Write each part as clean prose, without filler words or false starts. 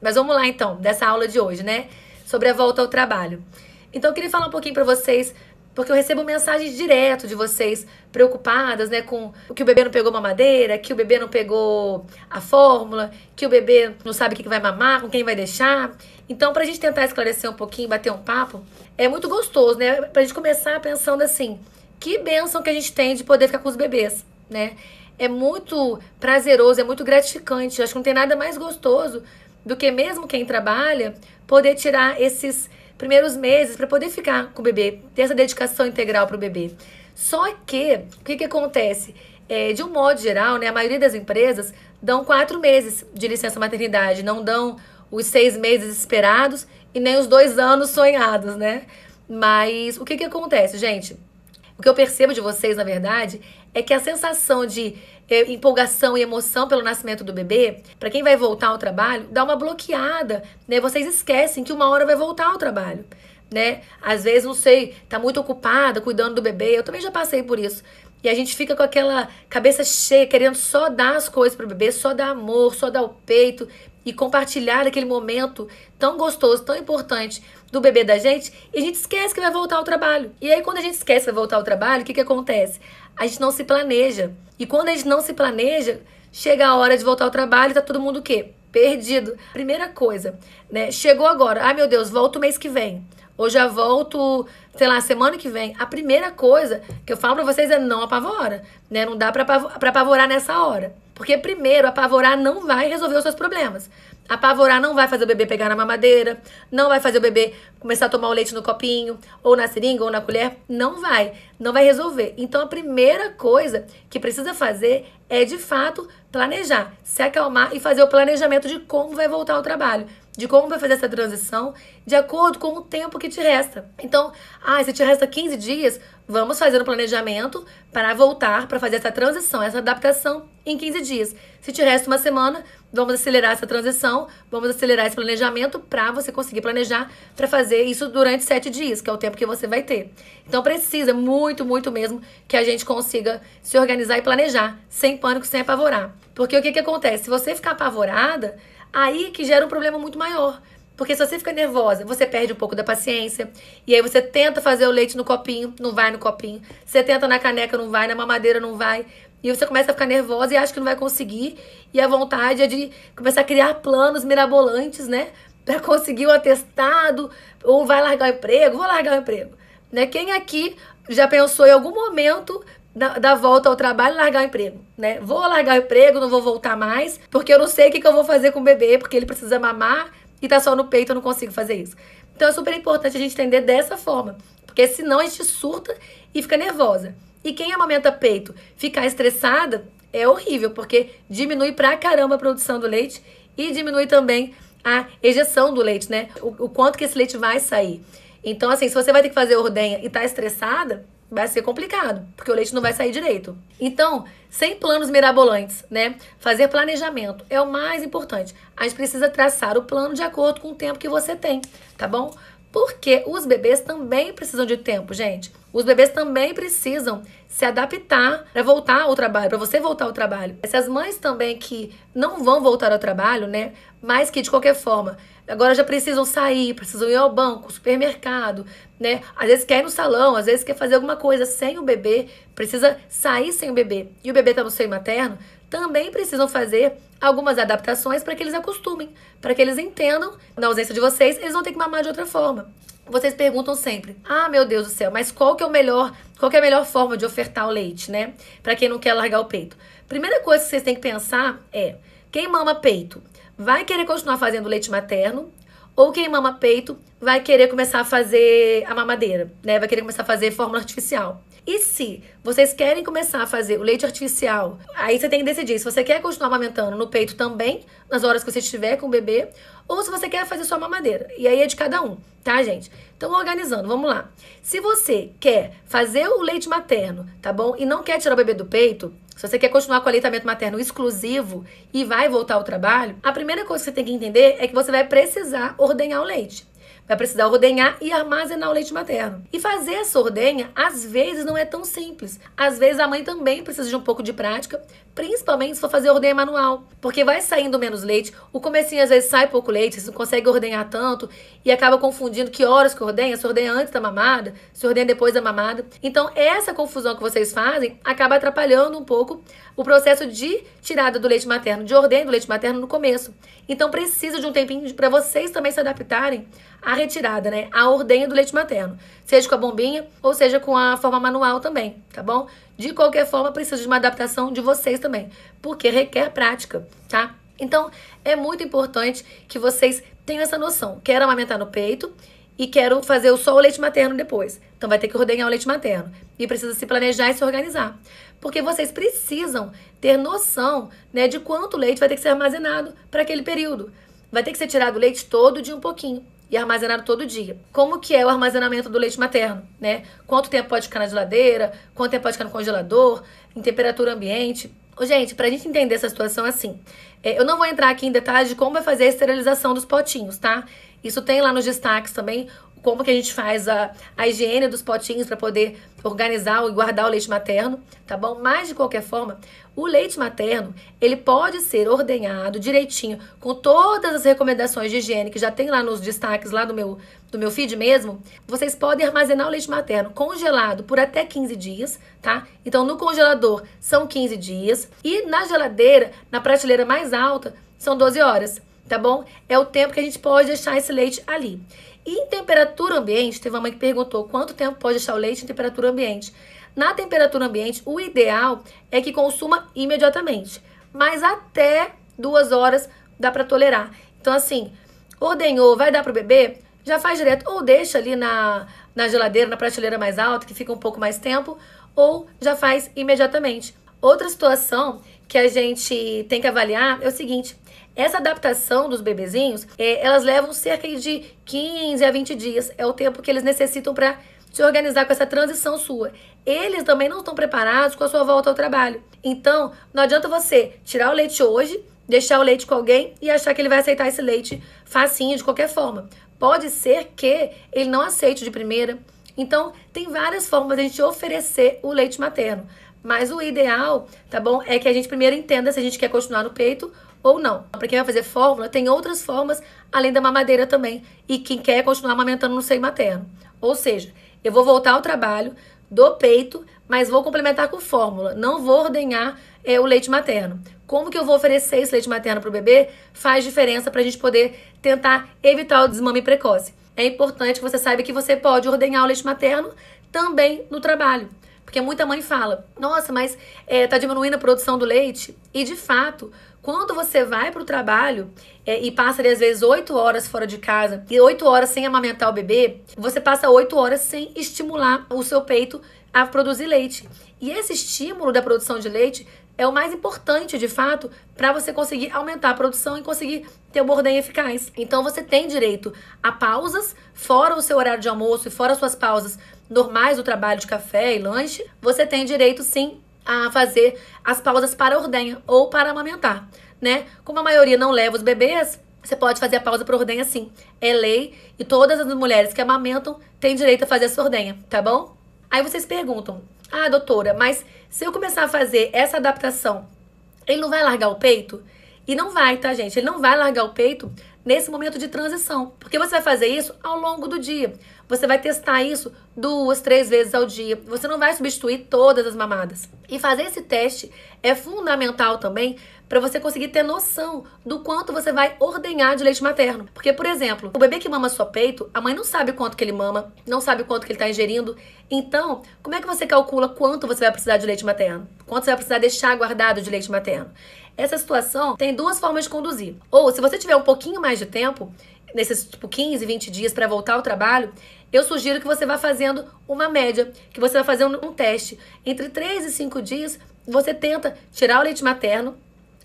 Mas vamos lá então, dessa aula de hoje, né? Sobre a volta ao trabalho. Então eu queria falar um pouquinho pra vocês, porque eu recebo mensagens direto de vocês preocupadas, né, com que o bebê não pegou mamadeira, que o bebê não pegou a fórmula, que o bebê não sabe o que vai mamar, com quem vai deixar. Então, pra gente tentar esclarecer um pouquinho, bater um papo, é muito gostoso, né? Pra gente começar pensando assim, que bênção que a gente tem de poder ficar com os bebês, né? É muito prazeroso, é muito gratificante. Acho que não tem nada mais gostoso do que mesmo quem trabalha poder tirar esses primeiros meses para poder ficar com o bebê, ter essa dedicação integral para o bebê. Só que, o que acontece? De um modo geral, né, a maioria das empresas dão 4 meses de licença maternidade, não dão os 6 meses esperados e nem os 2 anos sonhados, né? Mas o que acontece, gente? O que eu percebo de vocês, na verdade, é que a sensação de empolgação e emoção pelo nascimento do bebê, para quem vai voltar ao trabalho, dá uma bloqueada, né? Vocês esquecem que uma hora vai voltar ao trabalho, né? Às vezes, não sei, tá muito ocupada cuidando do bebê. Eu também já passei por isso. E a gente fica com aquela cabeça cheia, querendo só dar as coisas pro bebê, só dar amor, só dar o peito e compartilhar aquele momento tão gostoso, tão importante do bebê da gente, e a gente esquece que vai voltar ao trabalho. E aí, quando a gente esquece que vai voltar ao trabalho, o que acontece? A gente não se planeja. E quando a gente não se planeja, chega a hora de voltar ao trabalho e tá todo mundo o quê? Perdido. Primeira coisa, né? Chegou agora. Ai, meu Deus, volto o mês que vem. Ou já volto, sei lá, semana que vem. A primeira coisa que eu falo pra vocês é não apavora, né? Não dá pra apavorar nessa hora. Porque primeiro, apavorar não vai resolver os seus problemas. Apavorar não vai fazer o bebê pegar na mamadeira, não vai fazer o bebê começar a tomar o leite no copinho, ou na seringa, ou na colher. Não vai resolver. Então a primeira coisa que precisa fazer é, de fato, planejar, se acalmar e fazer o planejamento de como vai voltar ao trabalho, de como vai fazer essa transição, de acordo com o tempo que te resta. Então, se te resta 15 dias, vamos fazer um planejamento para voltar, para fazer essa transição, essa adaptação em 15 dias. Se te resta uma semana, vamos acelerar essa transição, vamos acelerar esse planejamento para você conseguir planejar para fazer isso durante 7 dias, que é o tempo que você vai ter. Então precisa muito, muito mesmo que a gente consiga se organizar e planejar, sem pânico, sem apavorar. Porque o que acontece? Se você ficar apavorada, aí que gera um problema muito maior. Porque se você fica nervosa, você perde um pouco da paciência. E aí você tenta fazer o leite no copinho, não vai no copinho. Você tenta na caneca, não vai. Na mamadeira, não vai. E você começa a ficar nervosa e acha que não vai conseguir. E a vontade é de começar a criar planos mirabolantes, né? Pra conseguir um atestado. Ou vai largar o emprego. Vou largar o emprego. Né? Quem aqui já pensou em algum momento da volta ao trabalho, largar o emprego, né? Vou largar o emprego, não vou voltar mais, porque eu não sei o que eu vou fazer com o bebê, porque ele precisa mamar e tá só no peito, eu não consigo fazer isso. Então é super importante a gente entender dessa forma, porque senão a gente surta e fica nervosa. E quem amamenta peito ficar estressada é horrível, porque diminui pra caramba a produção do leite e diminui também a ejeção do leite, né? O quanto que esse leite vai sair. Então, assim, se você vai ter que fazer ordenha e tá estressada, vai ser complicado, porque o leite não vai sair direito. Então, sem planos mirabolantes, né? Fazer planejamento é o mais importante. A gente precisa traçar o plano de acordo com o tempo que você tem, tá bom? Porque os bebês também precisam de tempo, gente. Os bebês também precisam se adaptar para voltar ao trabalho, para você voltar ao trabalho. Essas mães também que não vão voltar ao trabalho, né? Mas que de qualquer forma agora já precisam sair, precisam ir ao banco, supermercado, né? Às vezes quer ir no salão, às vezes quer fazer alguma coisa sem o bebê, precisa sair sem o bebê. E o bebê está no seio materno, também precisam fazer algumas adaptações para que eles acostumem, para que eles entendam, na ausência de vocês, eles vão ter que mamar de outra forma. Vocês perguntam sempre, meu Deus do céu, mas qual que é a melhor forma de ofertar o leite, né? Para quem não quer largar o peito. Primeira coisa que vocês têm que pensar é, quem mama peito vai querer continuar fazendo leite materno, ou quem mama peito vai querer começar a fazer a mamadeira, né? Vai querer começar a fazer fórmula artificial. E se vocês querem começar a fazer o leite artificial, aí você tem que decidir se você quer continuar amamentando no peito também, nas horas que você estiver com o bebê, ou se você quer fazer só mamadeira. E aí é de cada um, tá, gente? Então, organizando, vamos lá. Se você quer fazer o leite materno, tá bom? E não quer tirar o bebê do peito, se você quer continuar com o aleitamento materno exclusivo e vai voltar ao trabalho, a primeira coisa que você tem que entender é que você vai precisar ordenhar o leite. vai precisar ordenhar e armazenar o leite materno. E fazer essa ordenha, às vezes, não é tão simples. Às vezes, a mãe também precisa de um pouco de prática, principalmente se for fazer ordenha manual, porque vai saindo menos leite. O comecinho, às vezes, sai pouco leite, você não consegue ordenhar tanto e acaba confundindo que horas que ordenha, se ordenha antes da mamada, se ordenha depois da mamada. Então, essa confusão que vocês fazem acaba atrapalhando um pouco o processo de tirada do leite materno, de ordenha do leite materno no começo. Então, precisa de um tempinho para vocês também se adaptarem à retirada, né? À ordenha do leite materno. Seja com a bombinha ou seja com a forma manual também, tá bom? De qualquer forma, precisa de uma adaptação de vocês também, porque requer prática, tá? Então, é muito importante que vocês tenham essa noção. Quero amamentar no peito e quero fazer só o leite materno depois. Então, vai ter que ordenhar o leite materno. E precisa se planejar e se organizar. Porque vocês precisam ter noção, né, de quanto leite vai ter que ser armazenado para aquele período. Vai ter que ser tirado o leite todo dia um pouquinho e armazenado todo dia. Como que é o armazenamento do leite materno, né? Quanto tempo pode ficar na geladeira, quanto tempo pode ficar no congelador, em temperatura ambiente. Gente, pra gente entender essa situação assim, eu não vou entrar aqui em detalhes de como vai fazer a esterilização dos potinhos, tá? Isso tem lá nos destaques também, como que a gente faz a higiene dos potinhos para poder organizar e guardar o leite materno, tá bom? Mas, de qualquer forma, o leite materno, ele pode ser ordenhado direitinho, com todas as recomendações de higiene que já tem lá nos destaques, lá do meu feed mesmo. Vocês podem armazenar o leite materno congelado por até 15 dias, tá? Então, no congelador são 15 dias e na geladeira, na prateleira mais alta, são 12 horas, tá bom? É o tempo que a gente pode deixar esse leite ali. E em temperatura ambiente, teve uma mãe que perguntou quanto tempo pode deixar o leite em temperatura ambiente. Na temperatura ambiente, o ideal é que consuma imediatamente, mas até 2 horas dá para tolerar. Então, assim, ordenhou, vai dar pro bebê, já faz direto, ou deixa ali na geladeira, na prateleira mais alta, que fica um pouco mais tempo, ou já faz imediatamente. Outra situação que a gente tem que avaliar é o seguinte: essa adaptação dos bebezinhos, elas levam cerca de 15 a 20 dias. É o tempo que eles necessitam para se organizar com essa transição sua. Eles também não estão preparados com a sua volta ao trabalho. Então, não adianta você tirar o leite hoje, deixar o leite com alguém e achar que ele vai aceitar esse leite facinho de qualquer forma. Pode ser que ele não aceite de primeira. Então, tem várias formas de a gente oferecer o leite materno. Mas o ideal, tá bom, é que a gente primeiro entenda se a gente quer continuar no peito ou não. Para quem vai fazer fórmula, tem outras formas além da mamadeira também. E quem quer continuar amamentando no seio materno. Ou seja, eu vou voltar ao trabalho do peito, mas vou complementar com fórmula. Não vou ordenhar o leite materno. Como que eu vou oferecer esse leite materno para o bebê faz diferença para a gente poder tentar evitar o desmame precoce. É importante que você saiba que você pode ordenhar o leite materno também no trabalho. Porque muita mãe fala, nossa, mas tá diminuindo a produção do leite. E de fato, quando você vai para o trabalho e passa ali, às vezes 8 horas fora de casa e 8 horas sem amamentar o bebê, você passa 8 horas sem estimular o seu peito a produzir leite. E esse estímulo da produção de leite é o mais importante, de fato, para você conseguir aumentar a produção e conseguir ter uma ordenha eficaz. Então, você tem direito a pausas, fora o seu horário de almoço e fora as suas pausas normais do trabalho de café e lanche. Você tem direito, sim, a fazer as pausas para ordenha ou para amamentar, né? Como a maioria não leva os bebês, você pode fazer a pausa para ordenha, sim. É lei e todas as mulheres que amamentam têm direito a fazer essa ordenha, tá bom? Aí vocês perguntam, ah, doutora, mas se eu começar a fazer essa adaptação, ele não vai largar o peito? E não vai, tá, gente? Ele não vai largar o peito nesse momento de transição. Porque você vai fazer isso ao longo do dia. Você vai testar isso 2, 3 vezes ao dia. Você não vai substituir todas as mamadas. E fazer esse teste é fundamental também para você conseguir ter noção do quanto você vai ordenhar de leite materno. Porque, por exemplo, o bebê que mama só peito, a mãe não sabe quanto que ele mama, não sabe quanto que ele está ingerindo. Então, como é que você calcula quanto você vai precisar de leite materno? Quanto você vai precisar deixar guardado de leite materno? Essa situação tem 2 formas de conduzir. Ou, se você tiver um pouquinho mais de tempo, nesses 15, 20 dias para voltar ao trabalho, eu sugiro que você vá fazendo uma média, que você vai fazer um teste. Entre 3 e 5 dias, você tenta tirar o leite materno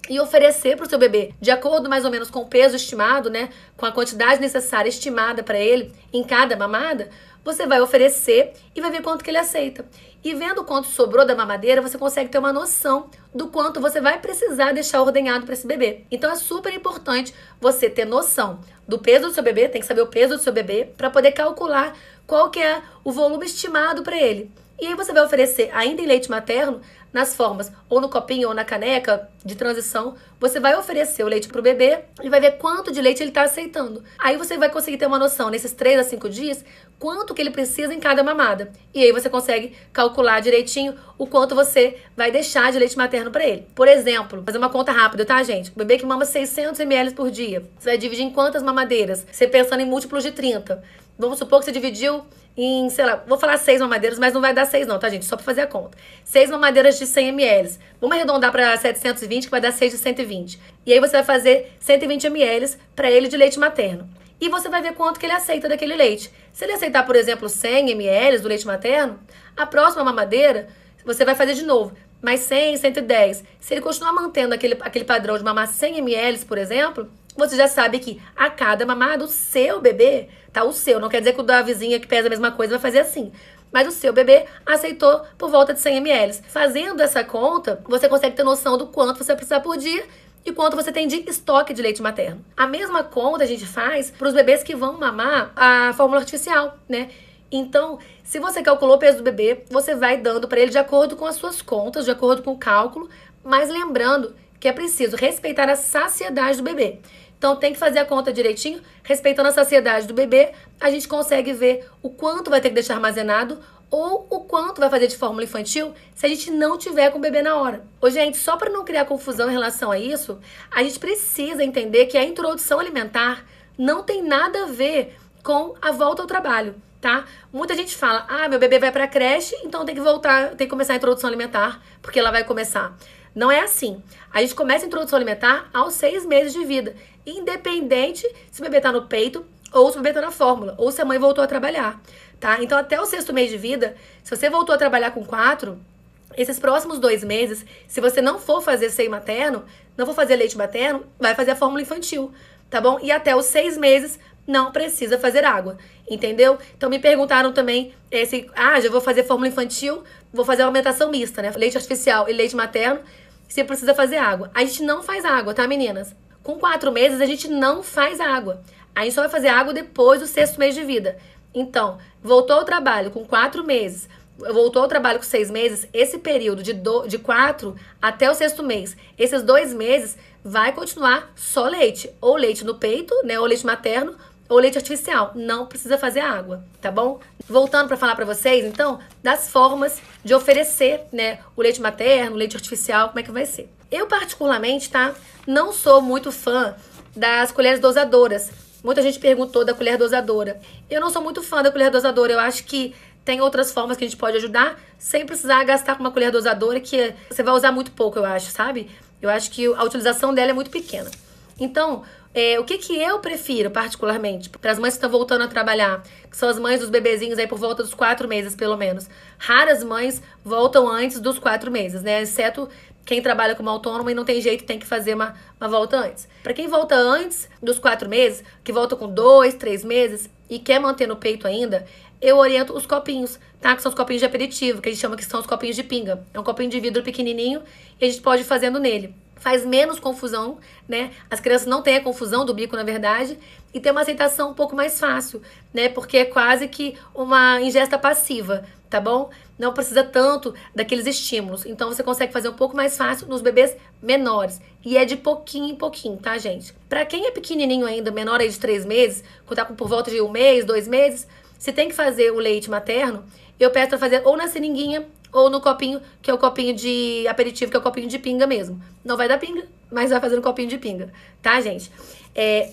e oferecer para o seu bebê, de acordo mais ou menos com o peso estimado, né, com a quantidade necessária estimada para ele em cada mamada, você vai oferecer e vai ver quanto que ele aceita. E vendo quanto sobrou da mamadeira, você consegue ter uma noção do quanto você vai precisar deixar ordenhado para esse bebê. Então é super importante você ter noção do peso do seu bebê, tem que saber o peso do seu bebê para poder calcular qual que é o volume estimado para ele. E aí você vai oferecer, ainda em leite materno, nas formas ou no copinho ou na caneca de transição, você vai oferecer o leite pro bebê e vai ver quanto de leite ele tá aceitando. Aí você vai conseguir ter uma noção, nesses 3 a 5 dias, quanto que ele precisa em cada mamada. E aí você consegue calcular direitinho o quanto você vai deixar de leite materno para ele. Por exemplo, fazer uma conta rápida, tá, gente? O bebê que mama 600 ml por dia, você vai dividir em quantas mamadeiras? Você pensando em múltiplos de 30. Vamos supor que você dividiu em, sei lá, vou falar 6 mamadeiras, mas não vai dar 6 não, tá, gente? Só pra fazer a conta. 6 mamadeiras de 100 ml. Vamos arredondar pra 720, que vai dar 6 de 120. E aí você vai fazer 120 ml pra ele de leite materno. E você vai ver quanto que ele aceita daquele leite. Se ele aceitar, por exemplo, 100 ml do leite materno, a próxima mamadeira você vai fazer de novo. Mais 100, 110. Se ele continuar mantendo aquele padrão de mamar 100 ml, por exemplo, você já sabe que a cada mamada, o seu bebê, tá? O seu, não quer dizer que o da vizinha que pesa a mesma coisa vai fazer assim. Mas o seu bebê aceitou por volta de 100 ml. Fazendo essa conta, você consegue ter noção do quanto você vai precisar por dia e quanto você tem de estoque de leite materno. A mesma conta a gente faz para os bebês que vão mamar a fórmula artificial, né? Então, se você calculou o peso do bebê, você vai dando para ele de acordo com as suas contas, de acordo com o cálculo, mas lembrando que é preciso respeitar a saciedade do bebê. Então, tem que fazer a conta direitinho, respeitando a saciedade do bebê, a gente consegue ver o quanto vai ter que deixar armazenado ou o quanto vai fazer de fórmula infantil se a gente não tiver com o bebê na hora. Ô, gente, só para não criar confusão em relação a isso, a gente precisa entender que a introdução alimentar não tem nada a ver com a volta ao trabalho, tá? Muita gente fala, meu bebê vai pra creche, então tem que voltar, tem que começar a introdução alimentar, porque ela vai começar. Não é assim. A gente começa a introdução alimentar aos 6 meses de vida, independente se o bebê tá no peito ou se o bebê tá na fórmula, ou se a mãe voltou a trabalhar, tá? Então, até o 6º mês de vida, se você voltou a trabalhar com 4, esses próximos 2 meses, se você não for fazer seio materno, não for fazer leite materno, vai fazer a fórmula infantil, tá bom? E até os 6 meses, não precisa fazer água, entendeu? Então me perguntaram também já vou fazer fórmula infantil, vou fazer alimentação mista, né? Leite artificial e leite materno, se precisa fazer água. A gente não faz água, tá, meninas? Com 4 meses a gente não faz água. A gente só vai fazer água depois do 6º mês de vida. Então, voltou ao trabalho com 4 meses, voltou ao trabalho com 6 meses, esse período de 4 até o 6º mês, esses 2 meses vai continuar só leite, ou leite no peito, né, ou leite materno, ou leite artificial. Não precisa fazer água, tá bom? Voltando para falar para vocês, então, das formas de oferecer, né, o leite materno, o leite artificial, como é que vai ser. Eu, particularmente, tá, não sou muito fã das colheres dosadoras. Muita gente perguntou da colher dosadora. Eu não sou muito fã da colher dosadora. Eu acho que tem outras formas que a gente pode ajudar sem precisar gastar com uma colher dosadora que você vai usar muito pouco, eu acho, sabe? Eu acho que a utilização dela é muito pequena. Então, o que eu prefiro, particularmente, para as mães que estão voltando a trabalhar, que são as mães dos bebezinhos aí por volta dos 4 meses, pelo menos. Raras mães voltam antes dos 4 meses, né? Exceto quem trabalha como autônomo e não tem jeito, tem que fazer uma volta antes. Para quem volta antes dos 4 meses, que volta com 2, 3 meses e quer manter no peito ainda, eu oriento os copinhos, tá? Que são os copinhos de aperitivo, que a gente chama que são os copinhos de pinga. É um copinho de vidro pequenininho e a gente pode ir fazendo nele. Faz menos confusão, né? As crianças não têm a confusão do bico, na verdade, e tem uma aceitação um pouco mais fácil, né? Porque é quase que uma ingesta passiva, tá bom? Não precisa tanto daqueles estímulos. Então, você consegue fazer um pouco mais fácil nos bebês menores. E é de pouquinho em pouquinho, tá, gente? Pra quem é pequenininho ainda, menor aí de 3 meses, quando tá por volta de 1 mês, 2 meses, se tem que fazer o leite materno, eu peço pra fazer ou na seringuinha ou no copinho, que é o copinho de aperitivo, que é o copinho de pinga mesmo. Não vai dar pinga, mas vai fazer no copinho de pinga, tá, gente?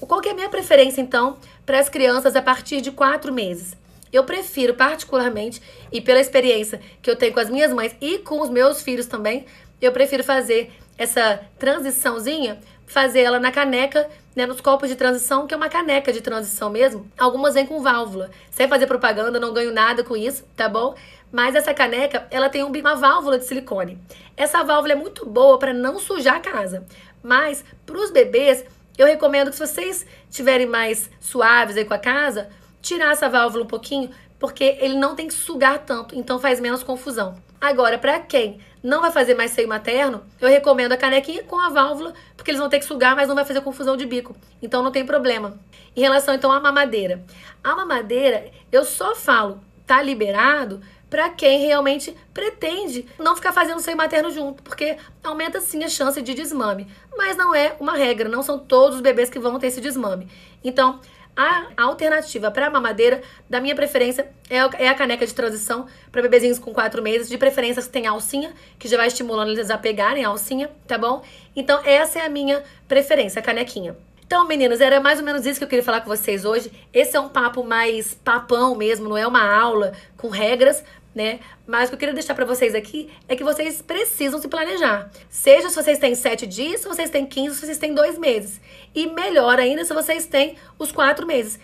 Qual que é a minha preferência, então, para as crianças a partir de 4 meses? Eu prefiro, particularmente, e pela experiência que eu tenho com as minhas mães e com os meus filhos também, eu prefiro fazer essa transiçãozinha, fazer ela na caneca, né, nos copos de transição, que é uma caneca de transição mesmo. Algumas vêm com válvula. Sem fazer propaganda, não ganho nada com isso, tá bom? Mas essa caneca, ela tem uma válvula de silicone. Essa válvula é muito boa para não sujar a casa. Mas, para os bebês, eu recomendo que se vocês estiverem mais suaves aí com a casa, tirar essa válvula um pouquinho, porque ele não tem que sugar tanto, então faz menos confusão. Agora, para quem não vai fazer mais seio materno, eu recomendo a canequinha com a válvula, porque eles vão ter que sugar, mas não vai fazer confusão de bico. Então não tem problema. Em relação, então, à mamadeira. A mamadeira, eu só falo, tá liberado para quem realmente pretende não ficar fazendo seio materno junto, porque aumenta sim a chance de desmame. Mas não é uma regra, não são todos os bebês que vão ter esse desmame. Então, a alternativa para a mamadeira, da minha preferência, é a caneca de transição para bebezinhos com 4 meses, de preferência que tem alcinha, que já vai estimulando eles a pegarem a alcinha, tá bom? Então, essa é a minha preferência, a canequinha. Então, meninas, era mais ou menos isso que eu queria falar com vocês hoje. Esse é um papo mais papão mesmo, não é uma aula com regras, né? Mas o que eu queria deixar pra vocês aqui é que vocês precisam se planejar. Seja se vocês têm 7 dias, se vocês têm 15, se vocês têm 2 meses. E melhor ainda se vocês têm os 4 meses.